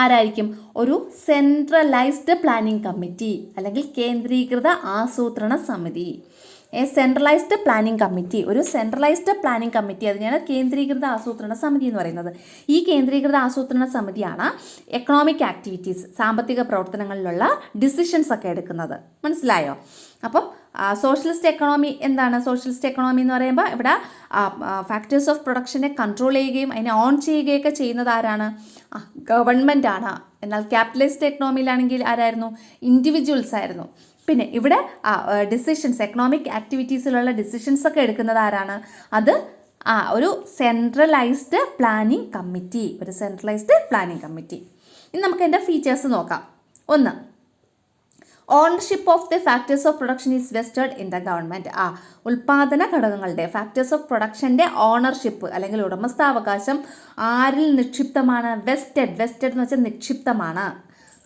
ആരായിരിക്കും? ഒരു സെൻട്രലൈസ്ഡ് പ്ലാനിംഗ് കമ്മിറ്റി അല്ലെങ്കിൽ കേന്ദ്രീകൃത ആസൂത്രണ സമിതി. സെൻട്രലൈസ്ഡ് പ്ലാനിംഗ് കമ്മിറ്റി, ഒരു സെൻട്രലൈസ്ഡ് പ്ലാനിംഗ് കമ്മിറ്റി, അതിനെയാണ് കേന്ദ്രീകൃത ആസൂത്രണ സമിതി എന്ന് പറയുന്നത്. ഈ കേന്ദ്രീകൃത ആസൂത്രണ സമിതിയാണ് എക്കണോമിക് ആക്ടിവിറ്റീസ്, സാമ്പത്തിക പ്രവർത്തനങ്ങളിലുള്ള ഡിസിഷൻസ് ഒക്കെ എടുക്കുന്നത്. മനസ്സിലായോ? അപ്പം സോഷ്യലിസ്റ്റ് എക്കണോമി എന്താണ്? സോഷ്യലിസ്റ്റ് എക്കണോമി എന്ന് പറയുമ്പോൾ ഇവിടെ ഫാക്ടേഴ്സ് ഓഫ് പ്രൊഡക്ഷനെ കൺട്രോൾ ചെയ്യുകയും അതിനെ ഓൺ ചെയ്യുകയൊക്കെ ചെയ്യുന്നത് ആരാണ്? ഗവൺമെൻറ് ആണ്. എന്നാൽ ക്യാപിറ്റലിസ്റ്റ് എക്കണോമിയിലാണെങ്കിൽ ആരായിരുന്നു? ഇൻഡിവിജ്വൽസ് ആയിരുന്നു. പിന്നെ ഇവിടെ ഡിസിഷൻസ്, എക്കണോമിക് ആക്ടിവിറ്റീസിലുള്ള ഡിസിഷൻസ് ഒക്കെ എടുക്കുന്നത് ആരാണ്? അത് ഒരു സെൻട്രലൈസ്ഡ് പ്ലാനിംഗ് കമ്മിറ്റി, ഇനി നമുക്ക് എൻ്റെ ഫീച്ചേഴ്സ് നോക്കാം. 1, ownership of the factors of production is vested in the government. ഉൽപാദന ഘടകങ്ങളുടെ ഫാക്ടേഴ്സ് ഓഫ് പ്രൊഡക്ഷൻ്റെ ഓണർഷിപ്പ് അല്ലെങ്കിൽ ഉടമസ്ഥാവകാശം ആരിൽ നിക്ഷിപ്തമാണ്? വെസ്റ്റഡ് എന്ന് വെച്ചാൽ നിക്ഷിപ്തമാണ്.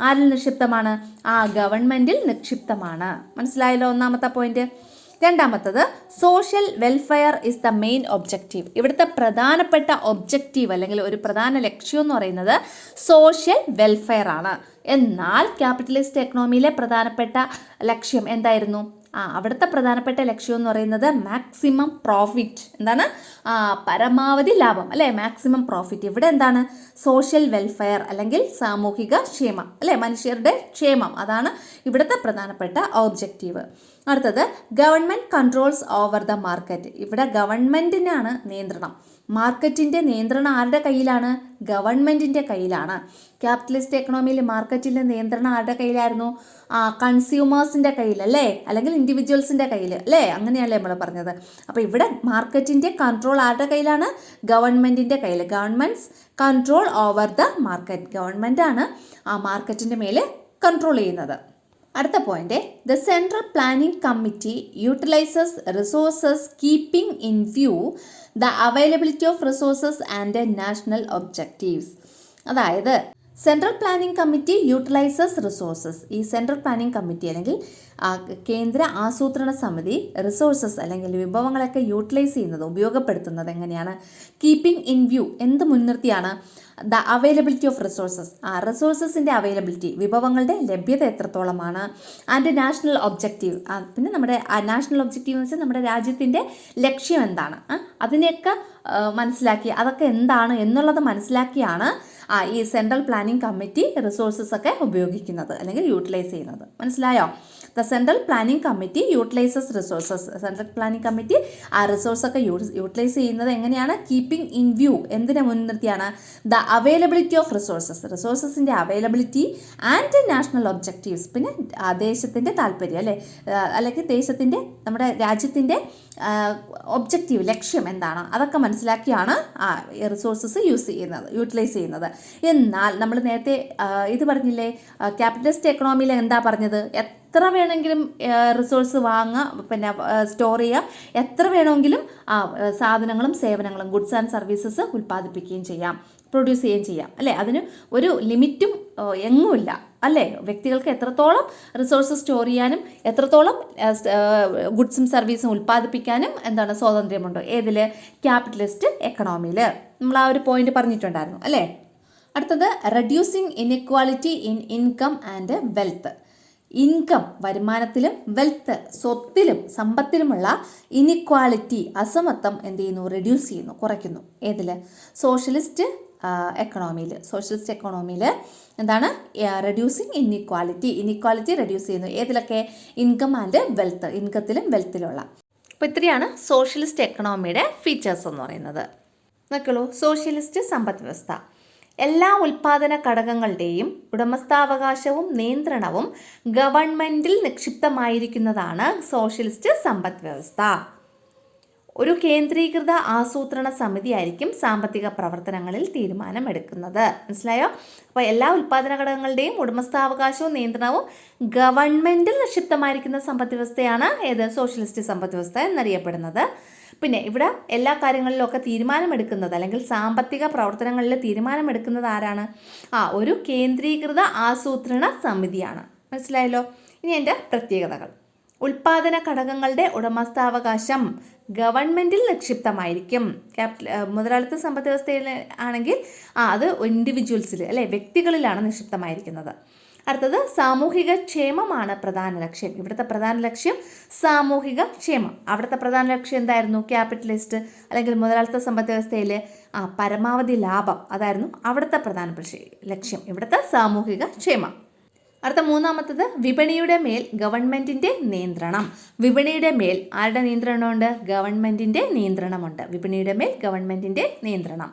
ആരിൽ നിക്ഷിപ്തമാണ്? ഗവൺമെൻറ്റിൽ നിക്ഷിപ്തമാണ്. മനസ്സിലായല്ലോ ഒന്നാമത്തെ പോയിന്റ്. രണ്ടാമത്തത്, social welfare is the main objective. ഇവിടുത്തെ പ്രധാനപ്പെട്ട ഒബ്ജക്റ്റീവ് അല്ലെങ്കിൽ ഒരു പ്രധാന ലക്ഷ്യം എന്ന് പറയുന്നത് സോഷ്യൽ വെൽഫെയർ ആണ്. എന്നാൽ ക്യാപിറ്റലിസ്റ്റ് എക്കണോമിയിലെ പ്രധാനപ്പെട്ട ലക്ഷ്യം എന്തായിരുന്നു? അവിടുത്തെ പ്രധാനപ്പെട്ട ലക്ഷ്യം എന്ന് പറയുന്നത് മാക്സിമം പ്രോഫിറ്റ്. എന്താണ്? പരമാവധി ലാഭം അല്ലേ, മാക്സിമം പ്രോഫിറ്റ്. ഇവിടെ എന്താണ്? സോഷ്യൽ വെൽഫെയർ അല്ലെങ്കിൽ സാമൂഹിക ക്ഷേമം അല്ലേ, മനുഷ്യരുടെ ക്ഷേമം. അതാണ് ഇവിടുത്തെ പ്രധാനപ്പെട്ട ഒബ്ജക്റ്റീവ്. അടുത്തത്, government controls over the market. ഇവിടെ ഗവൺമെൻറ്റിനാണ് നിയന്ത്രണം. മാർക്കറ്റിൻ്റെ നിയന്ത്രണം ആരുടെ കയ്യിലാണ്? ഗവൺമെൻറ്റിൻ്റെ കയ്യിലാണ്. ക്യാപിറ്റലിസ്റ്റ് എക്കണോമിയിൽ മാർക്കറ്റിൻ്റെ നിയന്ത്രണം ആരുടെ കയ്യിലായിരുന്നു? കൺസ്യൂമേഴ്സിൻ്റെ കയ്യിലല്ലേ, അല്ലെങ്കിൽ ഇൻഡിവിജ്വൽസിൻ്റെ കയ്യിൽ അല്ലേ, അങ്ങനെയല്ലേ നമ്മൾ പറഞ്ഞത്. അപ്പോൾ ഇവിടെ മാർക്കറ്റിൻ്റെ കൺട്രോൾ ആരുടെ കയ്യിലാണ്? ഗവൺമെൻറ്റിൻ്റെ കയ്യിൽ. Governments control over the market. ഗവൺമെൻറ്റാണ് മാർക്കറ്റിൻ്റെ മേലെ കൺട്രോൾ ചെയ്യുന്നത്. അടുത്ത point, the central planning committee utilises resources keeping in view the availability of resources and national objectives. അതായത് central planning committee utilises resources. ഈ സെൻട്രൽ പ്ലാനിംഗ് കമ്മിറ്റി അല്ലെങ്കിൽ കേന്ദ്ര ആസൂത്രണ സമിതി റിസോഴ്സസ് അല്ലെങ്കിൽ വിഭവങ്ങളൊക്കെ യൂട്ടിലൈസ് ചെയ്യുന്നത്, ഉപയോഗപ്പെടുത്തുന്നത് എങ്ങനെയാണ്? കീപ്പിംഗ് ഇൻ വ്യൂ എന്ത് മുൻനിർത്തിയാണ്? The availability of resources. റിസോഴ്സസിൻ്റെ അവൈലബിലിറ്റി, വിഭവങ്ങളുടെ ലഭ്യത എത്രത്തോളമാണ്. And national objective. പിന്നെ നമ്മുടെ നാഷണൽ ഒബ്ജക്റ്റീവ് എന്ന് വെച്ചാൽ നമ്മുടെ രാജ്യത്തിൻ്റെ ലക്ഷ്യം എന്താണ്, അതിനെയൊക്കെ മനസ്സിലാക്കി അതൊക്കെ എന്താണ് എന്നുള്ളത് മനസ്സിലാക്കിയാണ് ഈ സെൻട്രൽ പ്ലാനിംഗ് കമ്മിറ്റി റിസോഴ്സസ് ഒക്കെ ഉപയോഗിക്കുന്നത് അല്ലെങ്കിൽ യൂട്ടിലൈസ് ചെയ്യുന്നത്. മനസ്സിലായോ? The central planning committee utilises resources. Central planning committee റിസോഴ്സൊക്കെ യൂട്ടിലൈസ് ചെയ്യുന്നത് എങ്ങനെയാണ്? കീപ്പിംഗ് ഇൻ വ്യൂ എന്തിനെ മുൻനിർത്തിയാണ്? ദ അവൈലബിലിറ്റി ഓഫ് റിസോഴ്സസിൻ്റെ അവൈലബിലിറ്റി ആൻഡ് നാഷണൽ ഒബ്ജക്റ്റീവ്സ്. പിന്നെ ദേശത്തിൻ്റെ താല്പര്യം അല്ലേ, അല്ലെങ്കിൽ ദേശത്തിൻ്റെ നമ്മുടെ രാജ്യത്തിൻ്റെ ഒബ്ജക്റ്റീവ് ലക്ഷ്യം എന്താണ് അതൊക്കെ മനസ്സിലാക്കിയാണ് റിസോഴ്സസ് യൂട്ടിലൈസ് ചെയ്യുന്നത്. എന്നാൽ നമ്മൾ നേരത്തെ ഇത് പറഞ്ഞില്ലേ, ക്യാപിറ്റലിസ്റ്റ് എക്കണോമിയിൽ എന്താ പറഞ്ഞത്? എത്ര വേണമെങ്കിലും റിസോഴ്സ് വാങ്ങുക, പിന്നെ സ്റ്റോർ ചെയ്യുക, എത്ര വേണമെങ്കിലും സാധനങ്ങളും സേവനങ്ങളും ഗുഡ്സ് ആൻഡ് സർവീസസ് ഉൽപ്പാദിപ്പിക്കുകയും ചെയ്യാം, പ്രൊഡ്യൂസ് ചെയ്യുകയും ചെയ്യാം അല്ലേ. അതിന് ഒരു ലിമിറ്റും എങ്ങുമില്ല അല്ലേ. വ്യക്തികൾക്ക് എത്രത്തോളം റിസോഴ്സസ് സ്റ്റോർ ചെയ്യാനും എത്രത്തോളം ഗുഡ്സും സർവീസും ഉൽപ്പാദിപ്പിക്കാനും എന്താണ് സ്വാതന്ത്ര്യമുണ്ടോ? ഏതിൽ? ക്യാപിറ്റലിസ്റ്റ് എക്കണോമിയിൽ. നമ്മൾ ഒരു പോയിന്റ് പറഞ്ഞിട്ടുണ്ടായിരുന്നു അല്ലേ. അടുത്തത്, reducing inequality in income and wealth. Income വരുമാനത്തിലും വെൽത്ത് സ്വത്തിലും സമ്പത്തിലുമുള്ള ഇനിക്വാളിറ്റി അസമത്വം എന്ത് ചെയ്യുന്നു? റെഡ്യൂസ് ചെയ്യുന്നു, കുറയ്ക്കുന്നു. ഏതിൽ? സോഷ്യലിസ്റ്റ് എക്കണോമിയിൽ എന്താണ്? റെഡ്യൂസിങ് ഇനിക്വാലിറ്റി റെഡ്യൂസ് ചെയ്യുന്നു. ഏതിലൊക്കെ? ഇൻകം ആൻഡ് വെൽത്ത്, ഇൻകത്തിലും വെൽത്തിലുള്ള. അപ്പോൾ ഇത്രയാണ് സോഷ്യലിസ്റ്റ് എക്കണോമിയുടെ ഫീച്ചേഴ്സ് എന്ന് പറയുന്നത്. നോക്കുള്ളൂ, സോഷ്യലിസ്റ്റ് സമ്പദ് വ്യവസ്ഥ എല്ലാ ഉൽപാദന ഘടകങ്ങളുടെയും ഉടമസ്ഥാവകാശവും നിയന്ത്രണവും ഗവൺമെൻറ്റിൽ നിക്ഷിപ്തമായിരിക്കുന്നതാണ് സോഷ്യലിസ്റ്റ് സമ്പദ് വ്യവസ്ഥ. ഒരു കേന്ദ്രീകൃത ആസൂത്രണ സമിതിയായിരിക്കും സാമ്പത്തിക പ്രവർത്തനങ്ങളിൽ തീരുമാനമെടുക്കുന്നത്. മനസ്സിലായോ? അപ്പോൾ എല്ലാ ഉൽപാദന ഘടകങ്ങളുടെയും ഉടമസ്ഥാവകാശവും നിയന്ത്രണവും ഗവൺമെൻറ്റിൽ നിക്ഷിപ്തമായിരിക്കുന്ന സമ്പദ് വ്യവസ്ഥയാണ് ഏത്? സോഷ്യലിസ്റ്റ് സമ്പദ് വ്യവസ്ഥ എന്നറിയപ്പെടുന്നത്. പിന്നെ ഇവിടെ എല്ലാ കാര്യങ്ങളിലൊക്കെ തീരുമാനമെടുക്കുന്നത് അല്ലെങ്കിൽ സാമ്പത്തിക പ്രവർത്തനങ്ങളിൽ തീരുമാനമെടുക്കുന്നത് ആരാണ്? ഒരു കേന്ദ്രീകൃത ആസൂത്രണ സമിതിയാണ്. മനസ്സിലായല്ലോ? ഇനി എൻ്റെ പ്രത്യേകതകൾ. ഉൽപാദന ഘടകങ്ങളുടെ ഉടമസ്ഥാവകാശം ഗവൺമെൻറ്റിൽ നിക്ഷിപ്തമായിരിക്കും. മുതലാളിത്ത സമ്പദ് വ്യവസ്ഥയിൽ ആണെങ്കിൽ അത് ഇൻഡിവിജ്വൽസിൽ അല്ലെ, വ്യക്തികളിലാണ് നിക്ഷിപ്തമായിരിക്കുന്നത്. അടുത്തത്, സാമൂഹിക ക്ഷേമമാണ് പ്രധാന ലക്ഷ്യം. ഇവിടുത്തെ പ്രധാന ലക്ഷ്യം സാമൂഹിക ക്ഷേമം. അവിടുത്തെ പ്രധാന ലക്ഷ്യം എന്തായിരുന്നു? ക്യാപിറ്റലിസ്റ്റ് അല്ലെങ്കിൽ മുതലാളിത്ത സമ്പദ് വ്യവസ്ഥയിൽ പരമാവധി ലാഭം, അതായിരുന്നു അവിടുത്തെ പ്രധാന ലക്ഷ്യം. ഇവിടുത്തെ സാമൂഹിക ക്ഷേമം. അടുത്ത മൂന്നാമത്തത്, വിപണിയുടെ മേൽ ഗവൺമെൻറ്റിൻ്റെ നിയന്ത്രണം. വിപണിയുടെ മേൽ ആരുടെ നിയന്ത്രണമുണ്ട്? ഗവൺമെൻറ്റിൻ്റെ നിയന്ത്രണമുണ്ട്. വിപണിയുടെ മേൽ ഗവൺമെൻറ്റിൻ്റെ നിയന്ത്രണം.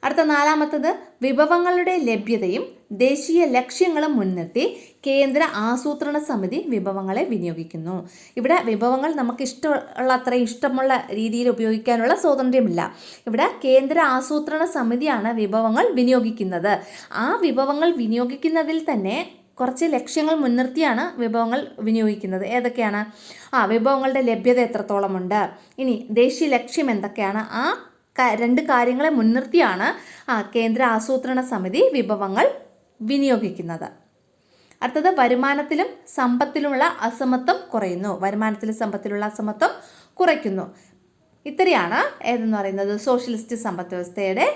അടുത്ത നാലാമത്തത്, വിഭവങ്ങളുടെ ലഭ്യതയും ദേശീയ ലക്ഷ്യങ്ങളും മുൻനിർത്തി കേന്ദ്ര ആസൂത്രണ സമിതി വിഭവങ്ങളെ വിനിയോഗിക്കുന്നു. ഇവിടെ വിഭവങ്ങൾ നമുക്ക് ഇഷ്ടമുള്ള അത്രയും ഇഷ്ടമുള്ള രീതിയിൽ ഉപയോഗിക്കാനുള്ള സ്വാതന്ത്ര്യമില്ല. ഇവിടെ കേന്ദ്ര ആസൂത്രണ സമിതിയാണ് വിഭവങ്ങൾ വിനിയോഗിക്കുന്നത്. ആ വിഭവങ്ങൾ വിനിയോഗിക്കുന്നതിൽ തന്നെ കുറച്ച് ലക്ഷ്യങ്ങൾ മുൻനിർത്തിയാണ് വിഭവങ്ങൾ വിനിയോഗിക്കുന്നത്. ഏതൊക്കെയാണ്? വിഭവങ്ങളുടെ ലഭ്യത എത്രത്തോളമുണ്ട്, ഇനി ദേശീയ ലക്ഷ്യം എന്തൊക്കെയാണ്, ആ രണ്ട് കാര്യങ്ങളെ മുൻനിർത്തിയാണ് കേന്ദ്ര ആസൂത്രണ സമിതി വിഭവങ്ങൾ വിനിയോഗിക്കുന്നത്. അടുത്തത് വരുമാനത്തിലും സമ്പത്തിലുമുള്ള അസമത്വം കുറയുന്നു. വരുമാനത്തിലും സമ്പത്തിലുള്ള അസമത്വം കുറയ്ക്കുന്നു. ഇത്രയാണ് ഏതെന്ന് പറയുന്നത് സോഷ്യലിസ്റ്റ് സമ്പദ് വ്യവസ്ഥയുടെ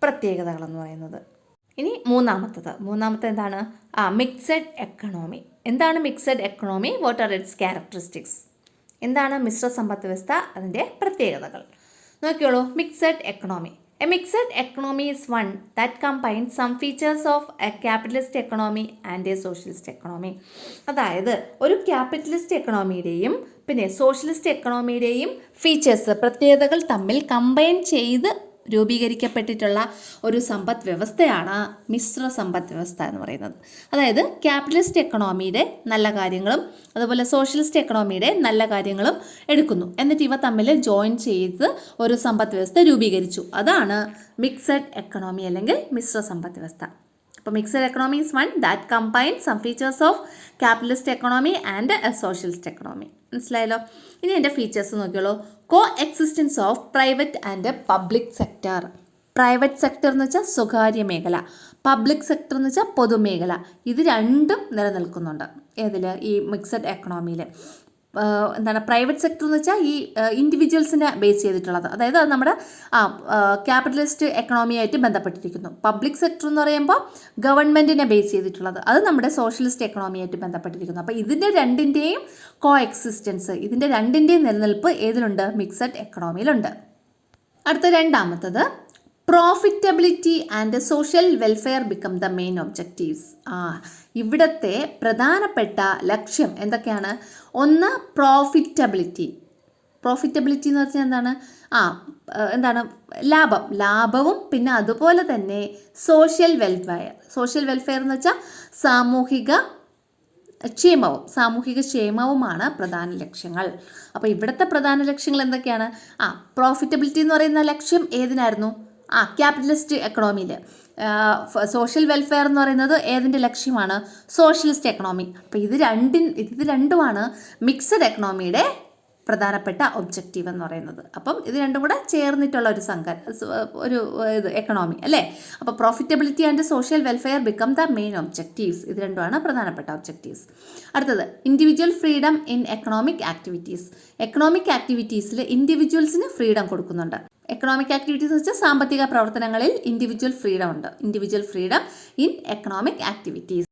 പ്രത്യേകതകളെന്ന് പറയുന്നത്. ഇനി മൂന്നാമത്തെ എന്താണ്? Mixed economy. എന്താണ് mixed economy? What are its characteristics? എന്താണ് മിശ്ര സമ്പദ് വ്യവസ്ഥ? അതിൻ്റെ പ്രത്യേകതകൾ നോക്കിയോളൂ. Mixed economy. A mixed economy is one that combines some features of a capitalist economy and a socialist economy. അതായത് ഒരു ക്യാപിറ്റലിസ്റ്റ് എക്കണോമിയുടെയും പിന്നെ സോഷ്യലിസ്റ്റ് എക്കണോമിയുടെയും ഫീച്ചേഴ്സ്, പ്രത്യേകതകൾ തമ്മിൽ കമ്പൈൻ ചെയ്ത് രൂപീകരിക്കപ്പെട്ടിട്ടുള്ള ഒരു സമ്പദ് വ്യവസ്ഥയാണ് മിശ്ര സമ്പദ് വ്യവസ്ഥ എന്ന് പറയുന്നത്. അതായത് ക്യാപിറ്റലിസ്റ്റ് എക്കണോമിയുടെ നല്ല കാര്യങ്ങളും അതുപോലെ സോഷ്യലിസ്റ്റ് എക്കണോമിയുടെ നല്ല കാര്യങ്ങളും എടുക്കുന്നു, എന്നിട്ട് ഇവ തമ്മിൽ ജോയിൻ ചെയ്ത് ഒരു സമ്പദ് വ്യവസ്ഥ രൂപീകരിച്ചു. അതാണ് മിക്സഡ് എക്കണോമി അല്ലെങ്കിൽ മിശ്ര സമ്പദ് വ്യവസ്ഥ. അപ്പോൾ mixed economy is one that combine some features of capitalist economy and a socialist economy. മനസ്സിലായല്ലോ. ഇനി എൻ്റെ ഫീച്ചേഴ്സ് നോക്കിയോളൂ. Coexistence of private and public sector. Private sector എന്ന് വെച്ചാൽ സ്വകാര്യ മേഖല, പബ്ലിക് സെക്ടർ എന്ന് വെച്ചാൽ പൊതുമേഖല. ഇത് രണ്ടും നിലനിൽക്കുന്നുണ്ട്. ഏതിൽ? ഈ മിക്സഡ് എക്കണോമിയിൽ. എന്താണ് പ്രൈവറ്റ് സെക്ടർ എന്ന് വെച്ചാൽ ഈ ഇൻഡിവിജ്വൽസിനെ ബേസ് ചെയ്തിട്ടുള്ളത്, അതായത് അത് നമ്മുടെ ക്യാപിറ്റലിസ്റ്റ് എക്കണോമിയായിട്ട് ബന്ധപ്പെട്ടിരിക്കുന്നു. പബ്ലിക് സെക്ടർ എന്ന് പറയുമ്പോൾ ഗവൺമെൻറ്റിനെ ബേസ് ചെയ്തിട്ടുള്ളത്, അത് നമ്മുടെ സോഷ്യലിസ്റ്റ് എക്കണോമിയായിട്ട് ബന്ധപ്പെട്ടിരിക്കുന്നു. അപ്പോൾ ഇതിൻ്റെ രണ്ടിൻ്റെയും കോ എക്സിസ്റ്റൻസ്, ഇതിൻ്റെ രണ്ടിൻ്റെയും നിലനിൽപ്പ് ഏതിലുണ്ട്? മിക്സഡ് എക്കണോമിയിലുണ്ട്. അടുത്ത രണ്ടാമത്തത് profitability and social welfare become the main objectives. ഇവിടുത്തെ പ്രധാനപ്പെട്ട ലക്ഷ്യം എന്തൊക്കെയാണ്? ഒന്ന് പ്രോഫിറ്റബിലിറ്റി. പ്രോഫിറ്റബിലിറ്റി എന്ന് വെച്ചാൽ എന്താണ്? ലാഭവും പിന്നെ അതുപോലെ തന്നെ സോഷ്യൽ വെൽഫെയർ എന്ന് വെച്ചാൽ സാമൂഹിക ക്ഷേമവുമാണ് പ്രധാന ലക്ഷ്യങ്ങൾ. അപ്പോൾ ഇവിടുത്തെ പ്രധാന ലക്ഷ്യങ്ങൾ എന്തൊക്കെയാണ്? പ്രോഫിറ്റബിലിറ്റി എന്ന് പറയുന്ന ലക്ഷ്യം ഏതിനായിരുന്നു? ക്യാപിറ്റലിസ്റ്റ് എക്കണോമിയിൽ. സോഷ്യൽ വെൽഫെയർ എന്ന് പറയുന്നത് ഏതിൻ്റെ ലക്ഷ്യമാണ്? Socialist economy. അപ്പോൾ ഇത് രണ്ടുമാണ് മിക്സഡ് എക്കണോമിയുടെ പ്രധാനപ്പെട്ട ഒബ്ജക്റ്റീവ് എന്ന് പറയുന്നത്. അപ്പം ഇത് രണ്ടും കൂടെ ചേർന്നിട്ടുള്ള ഒരു എക്കണോമി അല്ലേ. അപ്പോൾ profitability and social welfare become the main objectives. ഇത് രണ്ടുമാണ് പ്രധാനപ്പെട്ട ഒബ്ജക്റ്റീവ്സ്. അടുത്തത് individual freedom in economic activities. Economic ആക്ടിവിറ്റീസിൽ ഇൻഡിവിജ്വൽസിന് ഫ്രീഡം കൊടുക്കുന്നുണ്ട്. എക്കണോമിക് ആക്ടിവിറ്റീസ് എന്ന് വെച്ചാൽ സാമ്പത്തിക പ്രവർത്തനങ്ങളിൽ ഇൻഡിവിജ്വൽ ഫ്രീഡം ഉണ്ട്. Individual freedom in economic activities.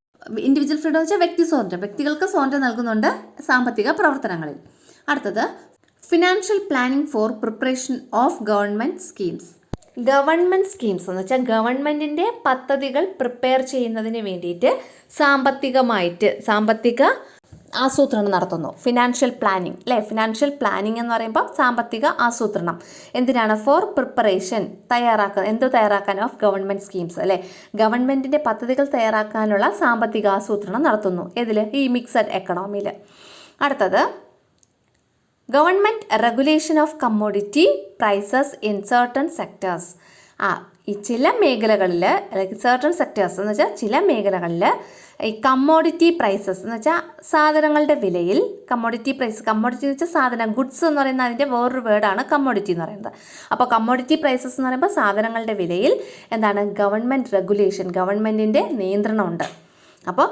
Individual freedom എന്ന് വെച്ചാൽ വ്യക്തികൾക്ക് സ്വാതന്ത്ര്യം നൽകുന്നുണ്ട് സാമ്പത്തിക പ്രവർത്തനങ്ങളിൽ. അടുത്തത് financial planning for preparation of government schemes. Government schemes എന്ന് വെച്ചാൽ ഗവൺമെൻറ്റിൻ്റെ പദ്ധതികൾ പ്രിപ്പയർ ചെയ്യുന്നതിന് വേണ്ടിയിട്ട് സാമ്പത്തിക ആസൂത്രണം നടത്തുന്നു. ഫിനാൻഷ്യൽ പ്ലാനിങ് അല്ലേ. ഫിനാൻഷ്യൽ പ്ലാനിങ് എന്ന് പറയുമ്പോൾ സാമ്പത്തിക ആസൂത്രണം എന്തിനാണ്? ഫോർ പ്രിപ്പറേഷൻ, തയ്യാറാക്കാൻ ഓഫ് ഗവൺമെൻറ് സ്കീംസ് അല്ലേ. ഗവൺമെൻറ്റിൻ്റെ പദ്ധതികൾ തയ്യാറാക്കാനുള്ള സാമ്പത്തിക ആസൂത്രണം നടത്തുന്നു. ഏതിൽ? ഈ മിക്സഡ് എക്കണോമിയിൽ. അടുത്തത് government regulation of commodity prices in certain sectors. ഈ ചില മേഖലകളിൽ സർട്ടൺ സെക്ടേഴ്സ് എന്ന് വെച്ചാൽ ചില മേഖലകളിൽ ഈ കമ്മോഡിറ്റി പ്രൈസസ് എന്ന് വെച്ചാൽ സാധനങ്ങളുടെ വിലയിൽ കമ്മോഡിറ്റി എന്ന് വെച്ചാൽ സാധനം, ഗുഡ്സ് എന്ന് പറയുന്ന അതിൻ്റെ വേറൊരു വേർഡാണ് കമ്മോഡിറ്റി എന്ന് പറയുന്നത്. അപ്പോൾ കമ്മോഡിറ്റി പ്രൈസസ് എന്ന് പറയുമ്പോൾ സാധനങ്ങളുടെ വിലയിൽ ഗവൺമെൻറ് റെഗുലേഷൻ, ഗവൺമെൻറ്റിൻ്റെ നിയന്ത്രണമുണ്ട്. അപ്പോൾ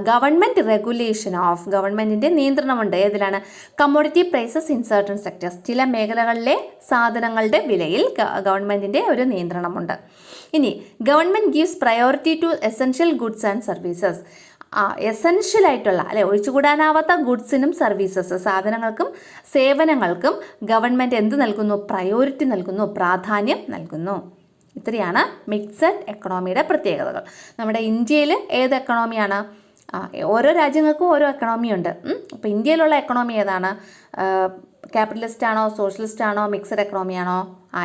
ഗവൺമെൻറ്റിൻ്റെ നിയന്ത്രണമുണ്ട്. ഏതിലാണ്? Commodity prices in certain sectors. ചില മേഖലകളിലെ സാധനങ്ങളുടെ വിലയിൽ ഗവൺമെൻറ്റിൻ്റെ ഒരു നിയന്ത്രണമുണ്ട്. ഇനി government gives priority to essential goods and services. Essential ആയിട്ടുള്ള ഒഴിച്ചുകൂടാനാവാത്ത ഗുഡ്സിനും സാധനങ്ങൾക്കും സേവനങ്ങൾക്കും ഗവൺമെൻറ് എന്ത് നൽകുന്നു? പ്രയോറിറ്റി നൽകുന്നു, പ്രാധാന്യം നൽകുന്നു. ഇത്രയാണ് മിക്സഡ് എക്കണോമിയുടെ പ്രത്യേകതകൾ. നമ്മുടെ ഇന്ത്യയിൽ ഏത് എക്കണോമിയാണ്? ഓരോ രാജ്യങ്ങൾക്കും ഓരോ എക്കണോമിയുണ്ട്. അപ്പോൾ ഇന്ത്യയിലുള്ള എക്കണോമി ഏതാണ്? ക്യാപിറ്റലിസ്റ്റ് ആണോ, സോഷ്യലിസ്റ്റ് ആണോ, മിക്സഡ് എക്കണോമിയാണോ?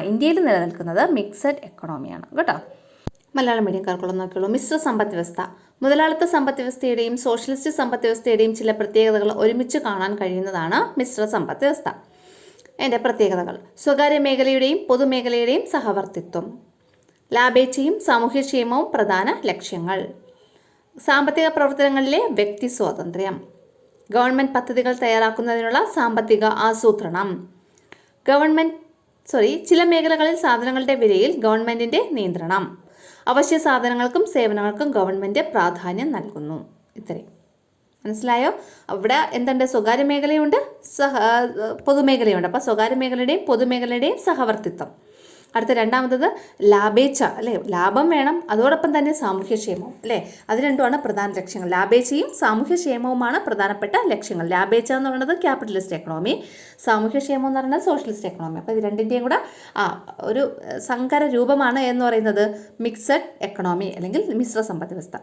ഇന്ത്യയിൽ നിലനിൽക്കുന്നത് മിക്സഡ് എക്കണോമിയാണ് കേട്ടോ. മലയാളം മീഡിയംകാർക്കുള്ള നോക്കിയുള്ളൂ. മിശ്ര സമ്പദ് വ്യവസ്ഥ. മുതലാളിത്ത സമ്പദ് വ്യവസ്ഥയുടെയും സോഷ്യലിസ്റ്റ് സമ്പദ് വ്യവസ്ഥയുടെയും ചില പ്രത്യേകതകൾ ഒരുമിച്ച് കാണാൻ കഴിയുന്നതാണ് മിശ്ര സമ്പദ് വ്യവസ്ഥ. അതിൻ്റെ പ്രത്യേകതകൾ: സ്വകാര്യ മേഖലയുടെയും പൊതുമേഖലയുടെയും സഹവർത്തിത്വം, ലാഭേച്ഛയും സാമൂഹ്യക്ഷേമവും പ്രധാന ലക്ഷ്യങ്ങൾ, സാമ്പത്തിക പ്രവർത്തനങ്ങളിലെ വ്യക്തി സ്വാതന്ത്ര്യം, ഗവൺമെൻറ് പദ്ധതികൾ തയ്യാറാക്കുന്നതിനുള്ള സാമ്പത്തിക ആസൂത്രണം, ചില മേഖലകളിൽ സാധനങ്ങളുടെ വിലയിൽ ഗവൺമെൻറ്റിൻ്റെ നിയന്ത്രണം, അവശ്യ സാധനങ്ങൾക്കും സേവനങ്ങൾക്കും ഗവൺമെൻറ് പ്രാധാന്യം നൽകുന്നു. ഇത്രയും മനസ്സിലായോ? അവിടെ എന്തുണ്ട്? സ്വകാര്യ മേഖലയുണ്ട്, പൊതുമേഖലയുണ്ട്. അപ്പോൾ സ്വകാര്യ മേഖലയുടെയും പൊതുമേഖലയുടെയും സഹവർത്തിത്വം. അടുത്ത രണ്ടാമത്തത് ലാഭേച്ഛ, അല്ലേ? ലാഭം വേണം, അതോടൊപ്പം തന്നെ സാമൂഹ്യക്ഷേമവും, അല്ലേ? അത് രണ്ടുമാണ് പ്രധാന ലക്ഷ്യങ്ങൾ. ലാഭേച്ഛയും സാമൂഹ്യക്ഷേമവുമാണ് പ്രധാനപ്പെട്ട ലക്ഷ്യങ്ങൾ. ലാഭേച്ഛ എന്ന് പറയുന്നത് ക്യാപിറ്റലിസ്റ്റ് എക്കണോമി, സാമൂഹ്യക്ഷേമം എന്ന് പറയുന്നത് സോഷ്യലിസ്റ്റ് എക്കണോമി. അപ്പോൾ ഇത് രണ്ടിൻ്റെയും കൂടെ ഒരു സങ്കര രൂപമാണ് എന്ന് പറയുന്നത് മിക്സഡ് എക്കണോമി അല്ലെങ്കിൽ മിശ്ര സമ്പദ് വ്യവസ്ഥ.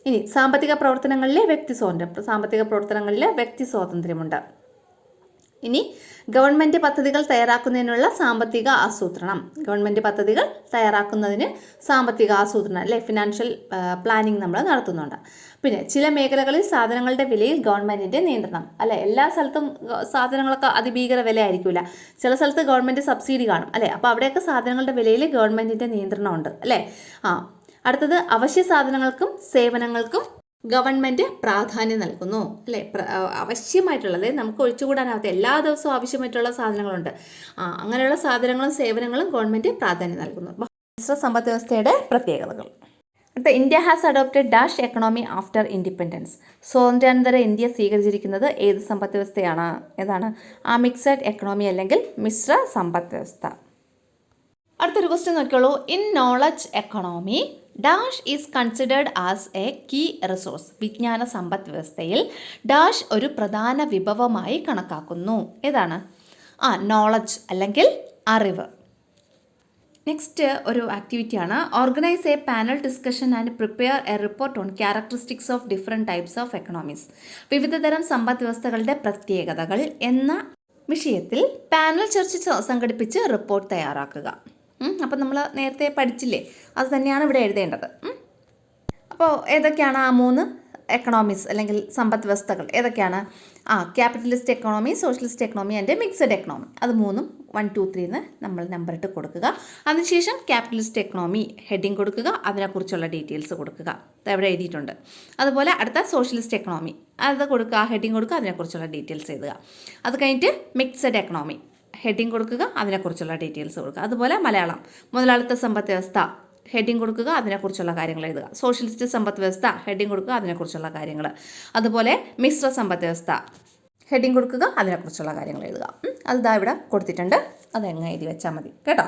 ഇനി സാമ്പത്തിക പ്രവർത്തനങ്ങളിലെ വ്യക്തി സ്വാതന്ത്ര്യമുണ്ട്. ഇനി ഗവൺമെൻറ് പദ്ധതികൾ തയ്യാറാക്കുന്നതിനുള്ള സാമ്പത്തിക ആസൂത്രണം, അല്ലെ, ഫിനാൻഷ്യൽ പ്ലാനിങ് നമ്മൾ നടത്തുന്നുണ്ട്. പിന്നെ ചില മേഖലകളിൽ സാധനങ്ങളുടെ വിലയിൽ ഗവൺമെൻറ്റിൻ്റെ നിയന്ത്രണം, അല്ലെ? എല്ലാ സ്ഥലത്തും സാധനങ്ങളൊക്കെ അതിഭീകര വില ആയിരിക്കില്ല. ചില സ്ഥലത്ത് ഗവൺമെൻറ് സബ്സിഡി കാണും, അല്ലേ? അപ്പോൾ അവിടെയൊക്കെ സാധനങ്ങളുടെ വിലയിൽ ഗവൺമെൻറ്റിൻ്റെ നിയന്ത്രണമുണ്ട്, അല്ലേ? അടുത്തത് അവശ്യ സാധനങ്ങൾക്കും സേവനങ്ങൾക്കും ഗവൺമെൻറ് പ്രാധാന്യം നൽകുന്നു, അല്ലേ? ആവശ്യമായിട്ടുള്ളത്, നമുക്ക് ഒഴിച്ചുകൂടാനാവാത്ത എല്ലാ ദിവസവും ആവശ്യമായിട്ടുള്ള സാധനങ്ങളുണ്ട്. അങ്ങനെയുള്ള സാധനങ്ങളും സേവനങ്ങളും ഗവൺമെൻറ് പ്രാധാന്യം നൽകുന്നു. മിശ്ര സമ്പദ് വ്യവസ്ഥയുടെ പ്രത്യേകതകൾ. അടുത്ത, India has adopted dash economy after independence. സ്വാതന്ത്ര്യാനന്തര ഇന്ത്യ സ്വീകരിച്ചിരിക്കുന്നത് ഏത് സമ്പദ് വ്യവസ്ഥയാണ്? ഏതാണ്? മിക്സഡ് എക്കണോമി അല്ലെങ്കിൽ മിശ്ര സമ്പദ് വ്യവസ്ഥ. അടുത്തൊരു ക്വസ്റ്റ്യൻ നോക്കിയോളൂ. In knowledge economy dash is considered as a key resource. വിജ്ഞാന സമ്പദ് വ്യവസ്ഥയിൽ ഡാഷ് ഒരു പ്രധാന വിഭവമായി കണക്കാക്കുന്നു. ഏതാണ്? നോളജ് അല്ലെങ്കിൽ അറിവ്. നെക്സ്റ്റ് ഒരു ആക്ടിവിറ്റിയാണ്. Organise a panel discussion and prepare a report on characteristics of different types of economies. വിവിധതരം സമ്പദ് വ്യവസ്ഥകളുടെ പ്രത്യേകതകൾ എന്ന വിഷയത്തിൽ പാനൽ ചർച്ച സംഘടിപ്പിച്ച് റിപ്പോർട്ട് തയ്യാറാക്കുക. അപ്പം നമ്മൾ നേരത്തെ പഠിച്ചില്ലേ, അത് തന്നെയാണ് ഇവിടെ എഴുതേണ്ടത്. അപ്പോൾ ഏതൊക്കെയാണ് ആ 3 എക്കണോമീസ് അല്ലെങ്കിൽ സമ്പദ് വ്യവസ്ഥകൾ? ഏതൊക്കെയാണ്? Capitalist economy, socialist economy and mixed economy. അത് 3 1 2 3 എന്ന് നമ്മൾ നമ്പർ ഇട്ട് കൊടുക്കുക. അതിനുശേഷം ക്യാപിറ്റലിസ്റ്റ് എക്കണോമി ഹെഡിങ് കൊടുക്കുക, അതിനെക്കുറിച്ചുള്ള ഡീറ്റെയിൽസ് കൊടുക്കുക. എവിടെ എഴുതിയിട്ടുണ്ട്. അതുപോലെ അടുത്ത സോഷ്യലിസ്റ്റ് എക്കണോമി, അത് കൊടുക്കുക, ഹെഡിങ് കൊടുക്കുക, അതിനെക്കുറിച്ചുള്ള ഡീറ്റെയിൽസ് എഴുതുക. അത് കഴിഞ്ഞിട്ട് മിക്സഡ് എക്കണോമി ഹെഡിങ് കൊടുക്കുക, അതിനെക്കുറിച്ചുള്ള ഡീറ്റെയിൽസ് കൊടുക്കുക. അതുപോലെ മലയാളം മുതലാളിത്ത സമ്പദ് വ്യവസ്ഥ ഹെഡിങ് കൊടുക്കുക, അതിനെക്കുറിച്ചുള്ള കാര്യങ്ങൾ എഴുതുക. സോഷ്യലിസ്റ്റ് സമ്പദ് വ്യവസ്ഥ ഹെഡിങ് കൊടുക്കുക, അതിനെക്കുറിച്ചുള്ള കാര്യങ്ങൾ. അതുപോലെ മിശ്ര സമ്പദ് വ്യവസ്ഥ ഹെഡിങ് കൊടുക്കുക, അതിനെക്കുറിച്ചുള്ള കാര്യങ്ങൾ എഴുതുക. അത് ഇവിടെ കൊടുത്തിട്ടുണ്ട്, അതെങ്ങ് എഴുതി വെച്ചാൽ മതി കേട്ടോ.